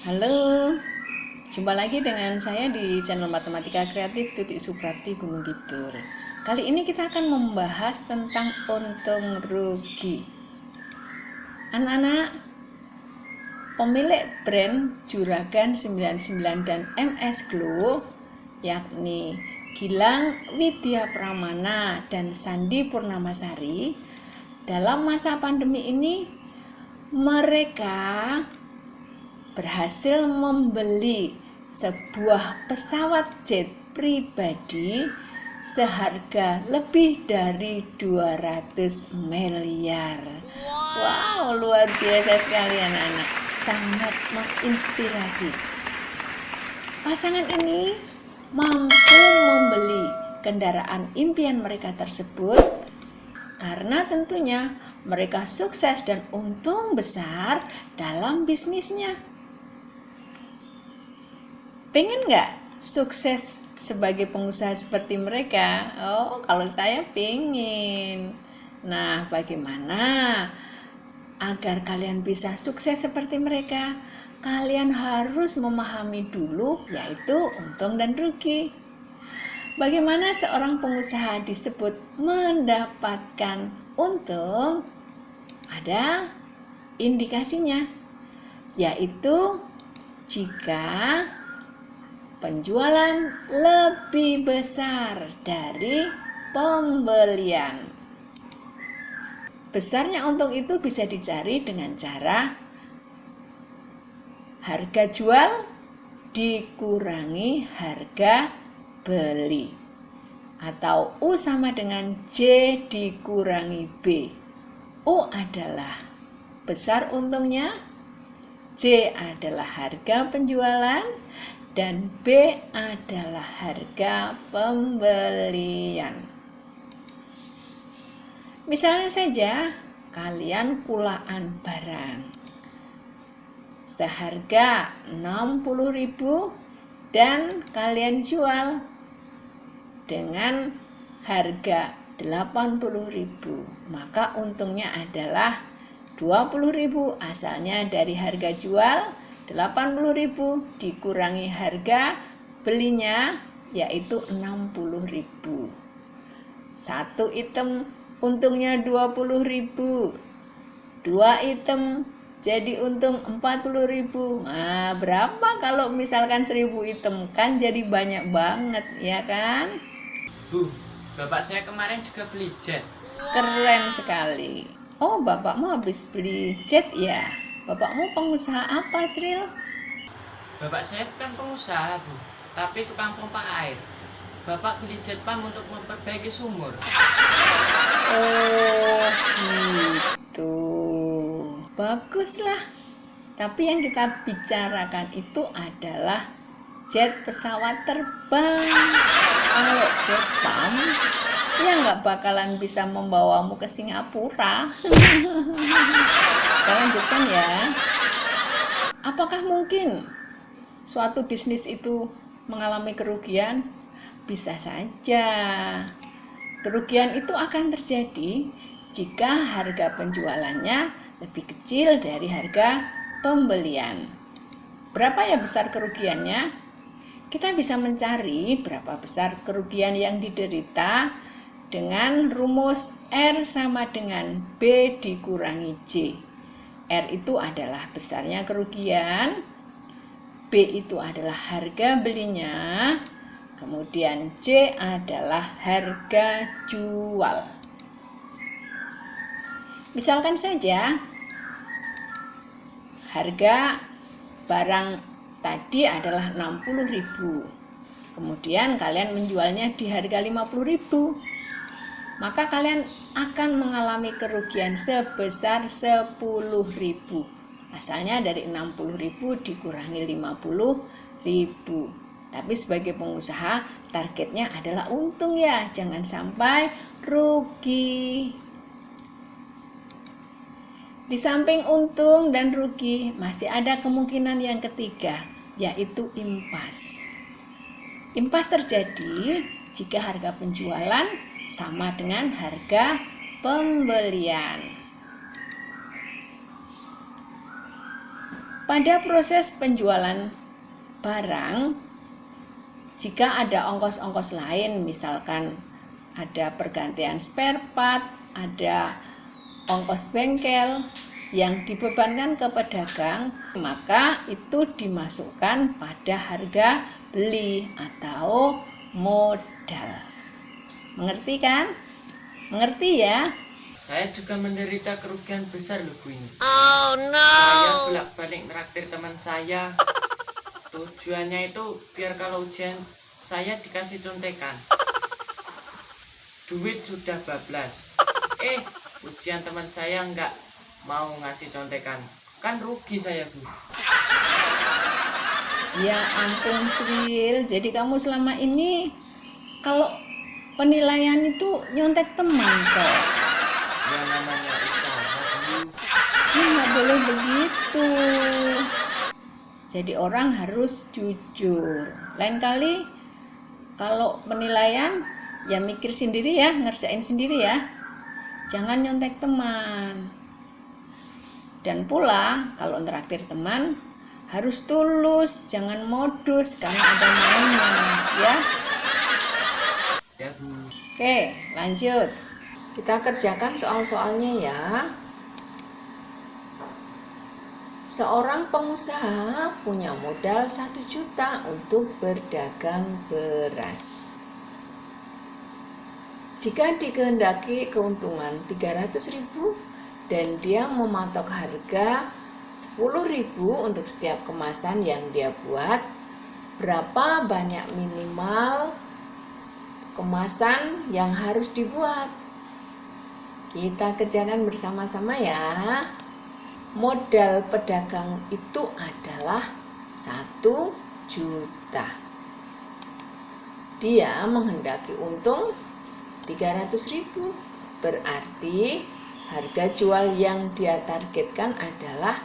Halo, jumpa lagi dengan saya di channel Matematika Kreatif Tutik Suprapti Gunung Kidul. Kali ini kita akan membahas tentang untung rugi. Anak-anak, pemilik brand Juragan 99 dan MS Glow, yakni Gilang Widya Pramana dan Sandi Purnamasari, dalam masa pandemi ini mereka berhasil membeli sebuah pesawat jet pribadi seharga lebih dari 200 miliar. Wow, luar biasa sekali anak-anak. Sangat menginspirasi. Pasangan ini mampu membeli kendaraan impian mereka tersebut karena tentunya mereka sukses dan untung besar dalam bisnisnya. Pengen nggak sukses sebagai pengusaha seperti mereka? Oh, kalau saya pengen. Nah, bagaimana agar kalian bisa sukses seperti mereka? Kalian harus memahami dulu, yaitu untung dan rugi. Bagaimana seorang pengusaha disebut mendapatkan untung? Ada indikasinya, yaitu jika penjualan lebih besar dari pembelian. Besarnya untung itu bisa dicari dengan cara harga jual dikurangi harga beli, atau U sama dengan J dikurangi B. U adalah besar untungnya, J adalah harga penjualan, dan B adalah harga pembelian. Misalnya saja kalian kulaan barang seharga 60.000 dan kalian jual dengan harga 80.000, maka untungnya adalah 20.000, asalnya dari harga jual 80.000 dikurangi harga belinya, yaitu 60.000. Satu item untungnya 20.000, dua item jadi untung 40.000. Nah, berapa kalau misalkan 1.000 item? Kan jadi banyak banget, ya kan? Bu, bapak saya kemarin juga beli jet. Keren sekali. Oh, bapakmu habis beli jet ya? Bapakmu pengusaha apa, Sril? Bapak saya bukan pengusaha, Bu, tapi tukang pompa air. Bapak beli jet pump untuk memperbaiki sumur. Oh, gitu. Baguslah. Tapi yang kita bicarakan itu adalah jet pesawat terbang. Kalau jet pump, ya nggak bakalan bisa membawamu ke Singapura. Kita lanjutkan ya. Apakah mungkin suatu bisnis itu mengalami kerugian? Bisa saja. Kerugian itu akan terjadi jika harga penjualannya lebih kecil dari harga pembelian. Berapa ya besar kerugiannya? Kita bisa mencari berapa besar kerugian yang diderita dengan rumus R sama dengan B dikurangi J. R itu adalah besarnya kerugian, B itu adalah harga belinya, kemudian J adalah harga jual. Misalkan saja harga barang tadi adalah 60.000. Kemudian kalian menjualnya di harga 50.000. Maka kalian akan mengalami kerugian sebesar 10.000. Asalnya dari 60.000 dikurangi 50.000. Tapi sebagai pengusaha targetnya adalah untung ya, jangan sampai rugi. Di samping untung dan rugi, masih ada kemungkinan yang ketiga, yaitu impas. Impas terjadi jika harga penjualan sama dengan harga pembelian. Pada proses penjualan barang, jika ada ongkos-ongkos lain, misalkan ada pergantian spare part, ada ongkos bengkel yang dibebankan ke pedagang, maka itu dimasukkan pada harga beli atau modal. Mengerti kan? Mengerti ya? Saya juga menderita kerugian besar loh Bu ini. Oh no. Saya bolak-balik traktir teman saya. Tujuannya itu biar kalau ujian saya dikasih contekan. Duit sudah bablas. Ujian teman saya nggak mau ngasih contekan. Kan rugi saya Bu. Ya ampun Sril, jadi kamu selama ini kalau penilaian itu nyontek teman kok. Ya namanya usaha Bu. Ya nggak boleh begitu. Jadi orang harus jujur. Lain kali kalau penilaian ya mikir sendiri ya, ngerjain sendiri ya. Jangan nyontek teman. Dan pula kalau ngeraktir teman harus tulus, jangan modus karena ada maunya ya. Ya Bu. Oke, lanjut. Kita kerjakan soal-soalnya ya. Seorang pengusaha punya modal 1 juta untuk berdagang beras. Jika dikehendaki keuntungan 300.000 dan dia mematok harga 10.000 untuk setiap kemasan yang dia buat, berapa banyak minimal kemasan yang harus dibuat? Kita kerjakan bersama-sama ya. Modal pedagang itu adalah 1 juta. Dia menghendaki untung 300.000. Berarti harga jual yang dia targetkan adalah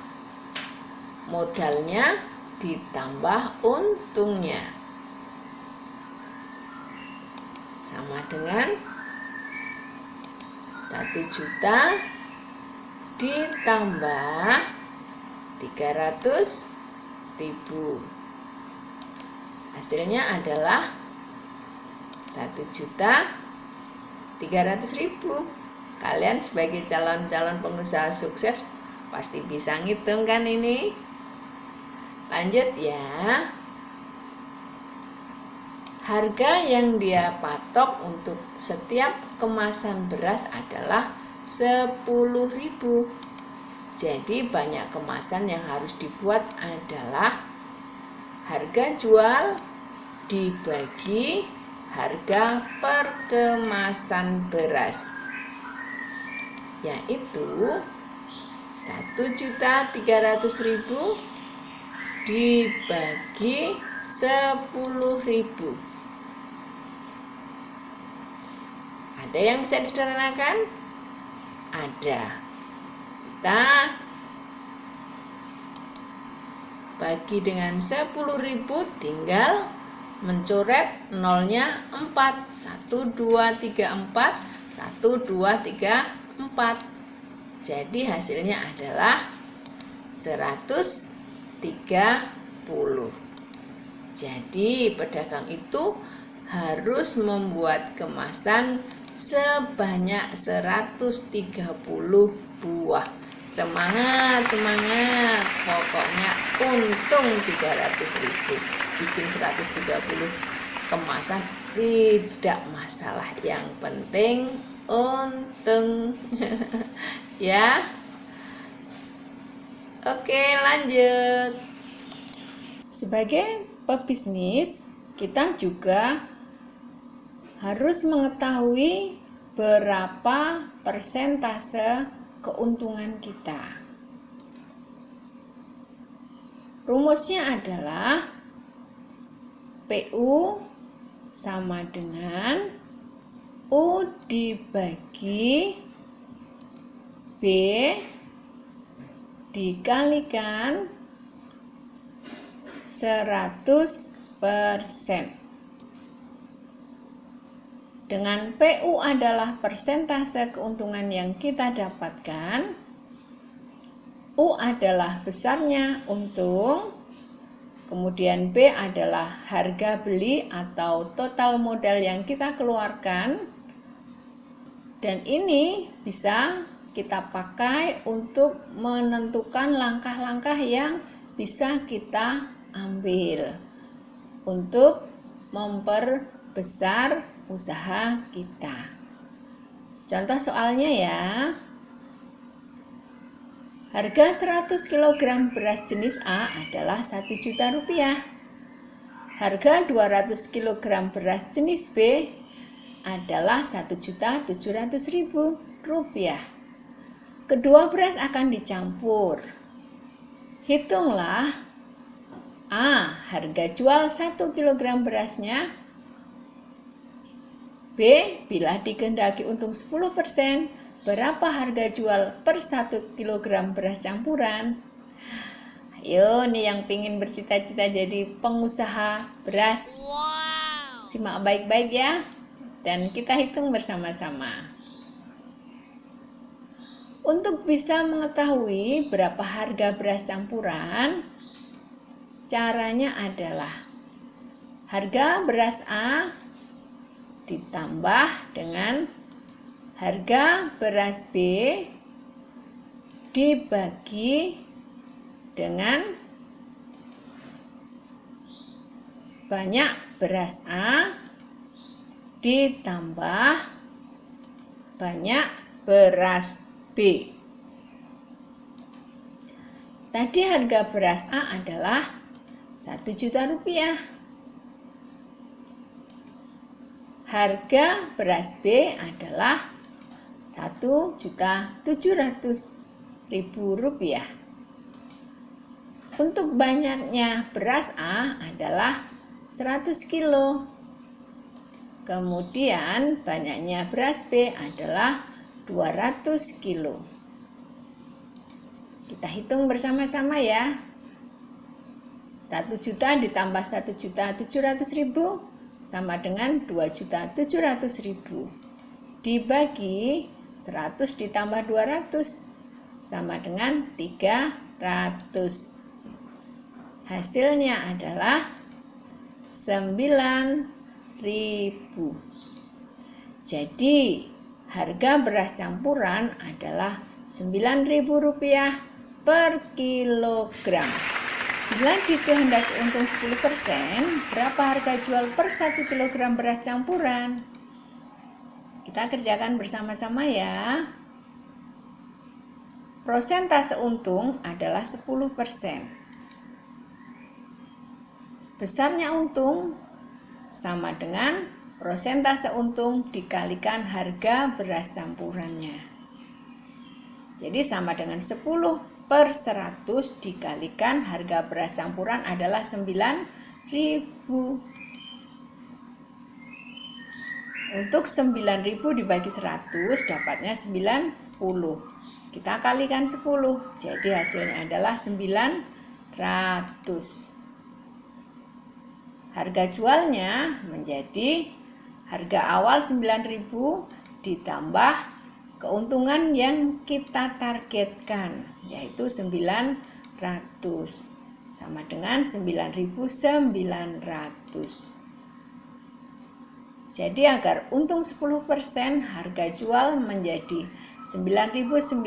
modalnya ditambah untungnya. Sama dengan 1 juta ditambah 300.000. Hasilnya adalah 1.300.000. Kalian sebagai calon-calon pengusaha sukses pasti bisa ngitung kan ini? Lanjut ya. Harga yang dia patok untuk setiap kemasan beras adalah 10.000. Jadi banyak kemasan yang harus dibuat adalah harga jual dibagi harga per kemasan beras, yaitu 1.300.000 dibagi 10.000. Ada yang bisa disederhanakan? Ada. Kita bagi dengan 10.000, tinggal mencoret nolnya 4. 1, 2, 3, 4. 1, 2, 3, 4. Jadi hasilnya adalah 130. Jadi pedagang itu harus membuat kemasan sebanyak 130 buah. Semangat, semangat. Pokoknya untung 300.000. Bikin 130 kemasan tidak masalah. Yang penting untung. Ya. Oke, lanjut. Sebagai pebisnis, kita juga harus mengetahui berapa persentase keuntungan kita. Rumusnya adalah PU sama dengan U dibagi B dikalikan 100%. Dengan PU adalah persentase keuntungan yang kita dapatkan, U adalah besarnya untung, kemudian B adalah harga beli atau total modal yang kita keluarkan, dan ini bisa kita pakai untuk menentukan langkah-langkah yang bisa kita ambil untuk memperbesar usaha kita. Contoh soalnya ya. Harga 100 kg beras jenis A adalah 1 juta rupiah. Harga 200 kg beras jenis B adalah 1.700.000 rupiah. Kedua beras akan dicampur. Hitunglah A. Harga jual 1 kg berasnya. B. Bila dikehendaki untung 10%, berapa harga jual per 1 kg beras campuran? Ayo nih yang pingin bercita-cita jadi pengusaha beras. Simak baik-baik ya. Dan kita hitung bersama-sama. Untuk bisa mengetahui berapa harga beras campuran, caranya adalah harga beras A ditambah dengan harga beras B dibagi dengan banyak beras A ditambah banyak beras B. Tadi harga beras A adalah 1 juta rupiah. Harga beras B adalah 1.700.000 rupiah. Untuk banyaknya beras A adalah 100 kilo. Kemudian banyaknya beras B adalah 200 kilo. Kita hitung bersama-sama ya. 1 juta ditambah 1.700.000 sama dengan 2.700.000. Dibagi 100 ditambah 200 sama dengan 300. Hasilnya adalah 9.000. Jadi harga beras campuran adalah 9.000 rupiah per kilogram. Bila dikehendaki untung 10%, berapa harga jual per 1 kg beras campuran? Kita kerjakan bersama-sama ya. Persentase untung adalah 10%. Besarnya untung sama dengan persentase untung dikalikan harga beras campurannya. Jadi sama dengan 10/100 dikalikan harga beras campuran adalah 9.000. Untuk 9.000 dibagi 100 dapatnya 90. Kita kalikan 10, jadi hasilnya adalah 900. Harga jualnya menjadi harga awal 9.000 ditambah keuntungan yang kita targetkan, yaitu 900 sama dengan 9.900. Jadi agar untung 10%, harga jual menjadi 9.900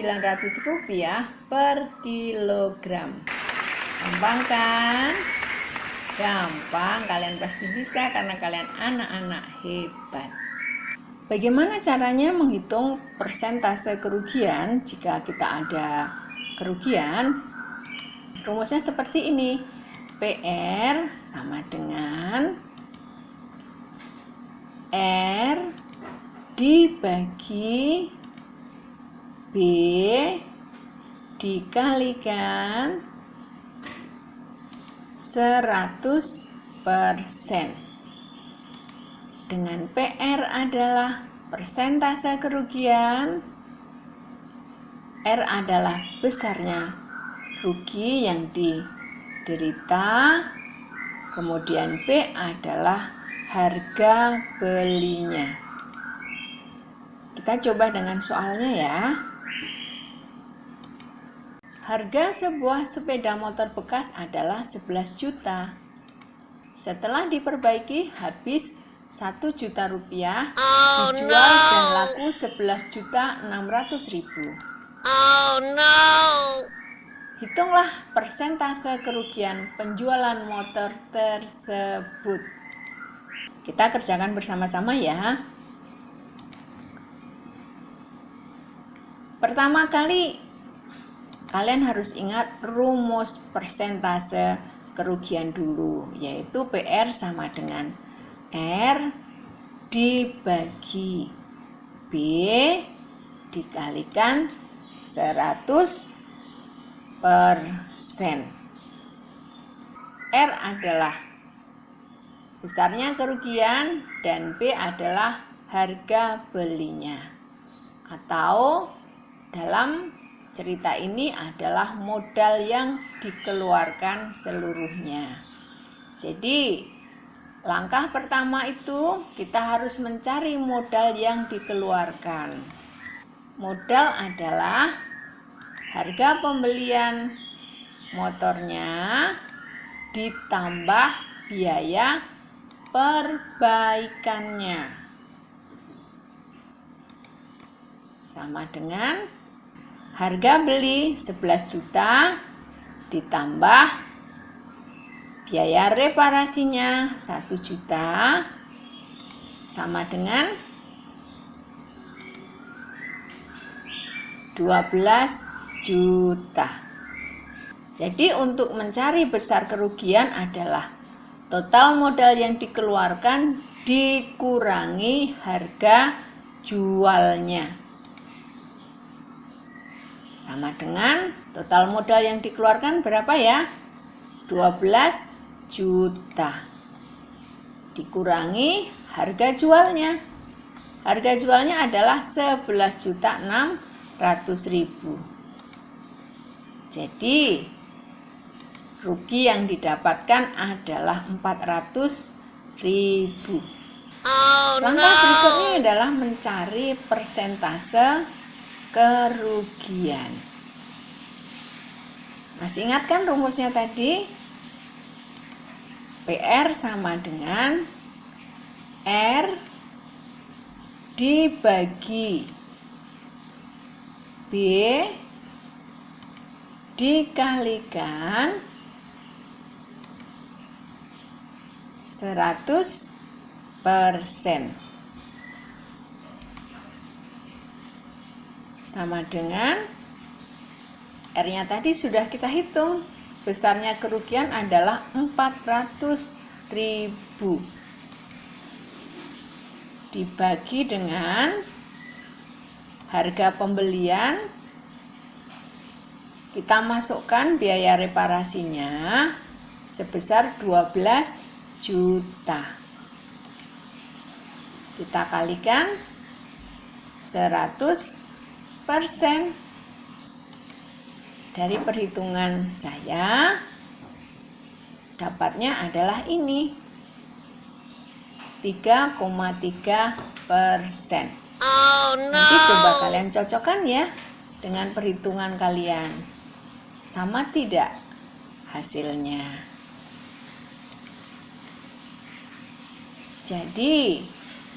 rupiah per kilogram. Gampang kan? Gampang, kalian pasti bisa karena kalian anak-anak hebat. Bagaimana caranya menghitung persentase kerugian jika kita ada kerugian? Rumusnya seperti ini. PR sama dengan R dibagi B dikalikan 100%. Dengan PR adalah persentase kerugian, R adalah besarnya rugi yang diderita, kemudian B adalah harga belinya. Kita coba dengan soalnya ya. Harga sebuah sepeda motor bekas adalah 11 juta. Setelah diperbaiki habis 1 juta rupiah, dijual dan laku 11.600.000. Hitunglah persentase kerugian penjualan motor tersebut. Kita kerjakan bersama-sama ya. Pertama kali, kalian harus ingat rumus persentase kerugian dulu, yaitu PR sama dengan R dibagi B dikalikan 100%. R adalah besarnya kerugian dan B adalah harga belinya. Atau dalam cerita ini adalah modal yang dikeluarkan seluruhnya. Jadi, langkah pertama itu kita harus mencari modal yang dikeluarkan. Modal adalah harga pembelian motornya ditambah biaya perbaikannya. Sama dengan harga beli 11 juta ditambah biaya reparasinya 1 juta sama dengan 12 juta. Jadi untuk mencari besar kerugian adalah total modal yang dikeluarkan dikurangi harga jualnya. Sama dengan total modal yang dikeluarkan berapa ya? 12 juta. Dikurangi harga jualnya. Harga jualnya adalah 11.600.000. Jadi rugi yang didapatkan adalah 400.000. Langkah berikutnya adalah mencari persentase kerugian. Masih ingat kan rumusnya tadi? PR sama dengan R dibagi B dikalikan 100%. Sama dengan R-nya tadi sudah kita hitung. Besarnya kerugian adalah 400.000. Dibagi dengan harga pembelian, kita masukkan biaya reparasinya sebesar 12 juta. Kita kalikan 100%. Dari perhitungan saya, dapatnya adalah ini, 3,3%. Nanti coba kalian cocokkan ya dengan perhitungan kalian. Sama tidak hasilnya? Jadi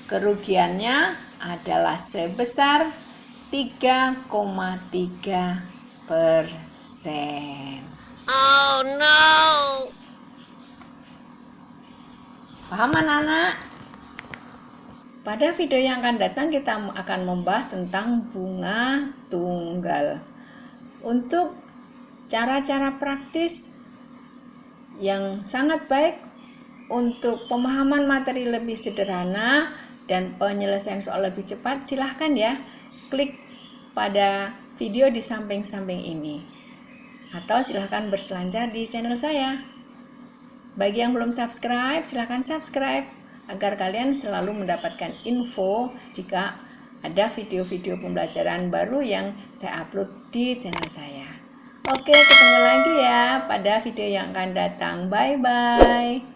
kerugiannya adalah sebesar 3,3%. Oh no. Paham anak-anak? Pada video yang akan datang kita akan membahas tentang bunga tunggal. Untuk cara-cara praktis yang sangat baik untuk pemahaman materi lebih sederhana dan penyelesaian soal lebih cepat, silahkan ya klik pada video di samping-samping ini. Atau silahkan berselancar di channel saya. Bagi yang belum subscribe, silahkan subscribe agar kalian selalu mendapatkan info jika ada video-video pembelajaran baru yang saya upload di channel saya. Oke, ketemu lagi ya pada video yang akan datang. Bye-bye.